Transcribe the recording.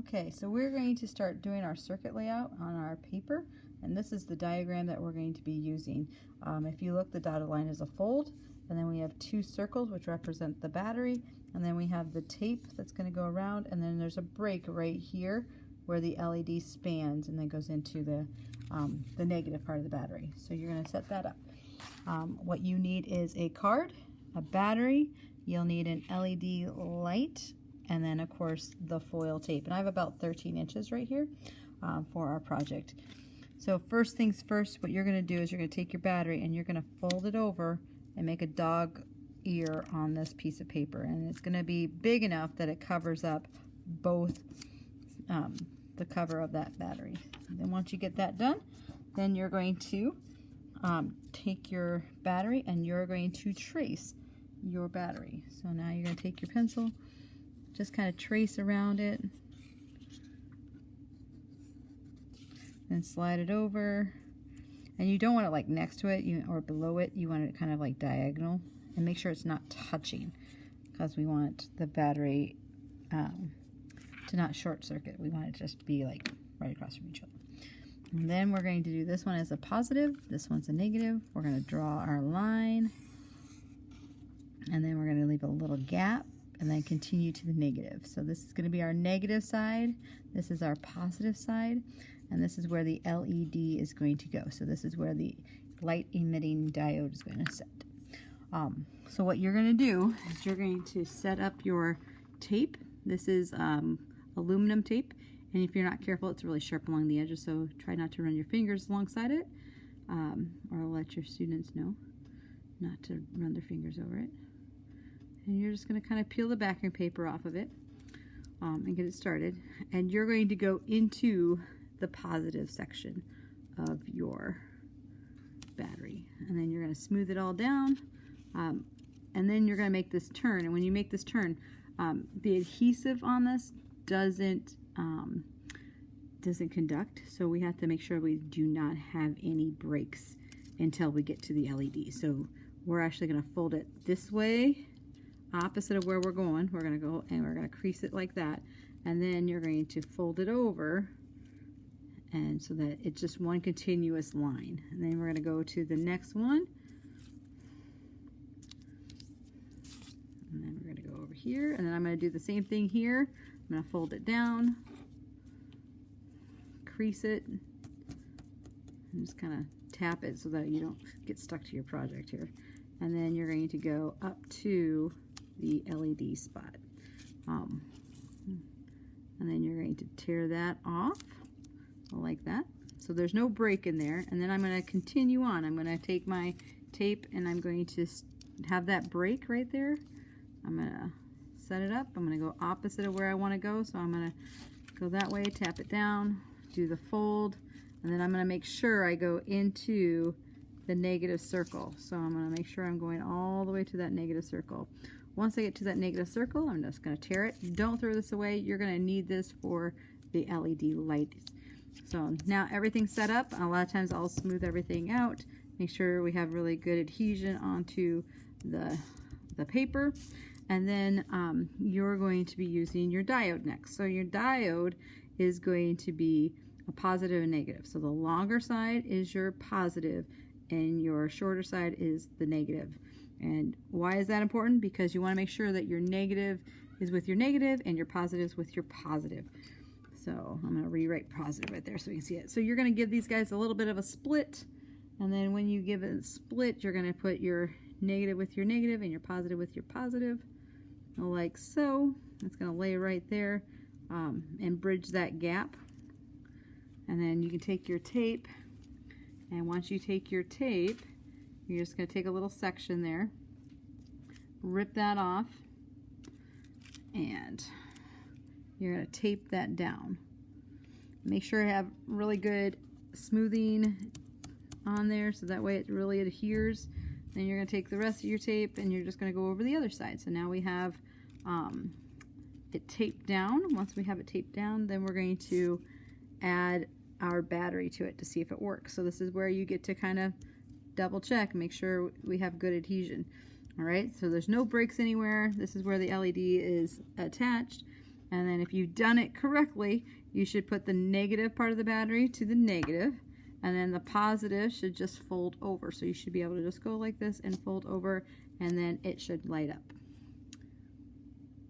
Okay, so we're going to start doing our circuit layout on our paper, and this is the diagram that we're going to be using. If you look, the dotted line is a fold, and then we have two circles which represent the battery, and then we have the tape that's going to go around, and then there's a break right here where the LED spans and then goes into the negative part of the battery. So you're going to set that up. What you need is a card, a battery, you'll need an LED light, and then of course the foil tape. And I have about 13 inches right here for our project. So first things first, what you're going to do is you're going to take your battery and you're going to fold it over and make a dog ear on this piece of paper. And it's going to be big enough that it covers up both the cover of that battery. And then once you get that done, then you're going to take your battery and you're going to trace your battery. So now you're going to take your pencil, just kind of trace around it, then slide it over. And you don't want it like next to it or below it. You want it kind of like diagonal, and make sure it's not touching, because we want the battery to not short circuit. We want it just to be like right across from each other. And then we're going to do this one as a positive, this one's a negative. We're going to draw our line, and then we're going to leave a little gap and then continue to the negative. So this is going to be our negative side, this is our positive side, and this is where the LED is going to go. So this is where the light emitting diode is going to set. So what you're going to do is you're going to set up your tape. This is aluminum tape, and if you're not careful, it's really sharp along the edges, so try not to run your fingers alongside it, or let your students know not to run their fingers over it. And you're just going to kind of peel the backing paper off of it and get it started. And you're going to go into the positive section of your battery. And then you're going to smooth it all down. And then you're going to make this turn. And when you make this turn, the adhesive on this doesn't conduct. So we have to make sure we do not have any breaks until we get to the LED. So we're actually going to fold it this way, opposite of where we're going. We're going to go and we're going to crease it like that, and then you're going to fold it over, and so that it's just one continuous line. And then we're going to go to the next one, and then we're going to go over here, and then I'm going to do the same thing here. I'm going to fold it down, crease it, and just kind of tap it so that you don't get stuck to your project here. And then you're going to go up to the LED spot. And then you're going to tear that off like that. So there's no break in there. And then I'm going to continue on. I'm going to take my tape and I'm going to have that break right there. I'm going to set it up. I'm going to go opposite of where I want to go. So I'm going to go that way, tap it down, do the fold, and then I'm going to make sure I go into the negative circle. So I'm going to make sure I'm going all the way to that negative circle. Once I get to that negative circle, I'm just going to tear it. Don't throw this away. You're going to need this for the LED light. So now everything's set up. A lot of times I'll smooth everything out, make sure we have really good adhesion onto the paper. And then you're going to be using your diode next. So your diode is going to be a positive and negative. So the longer side is your positive and your shorter side is the negative. And why is that important? Because you want to make sure that your negative is with your negative and your positive is with your positive. So I'm going to rewrite positive right there so we can see it. So you're going to give these guys a little bit of a split, and then when you give it a split, you're going to put your negative with your negative and your positive with your positive, like so. It's going to lay right there and bridge that gap. And then you can take your tape, and once you take your tape, you're just going to take a little section there, rip that off, and you're going to tape that down. Make sure you have really good smoothing on there so that way it really adheres. Then you're going to take the rest of your tape and you're just going to go over the other side. So now we have it taped down. Once we have it taped down, then we're going to add our battery to it to see if it works. So this is where you get to kind of double check, make sure we have good adhesion. All right, so there's no breaks anywhere. This is where the LED is attached. And then if you've done it correctly, you should put the negative part of the battery to the negative, and then the positive should just fold over. So you should be able to just go like this and fold over, and then it should light up.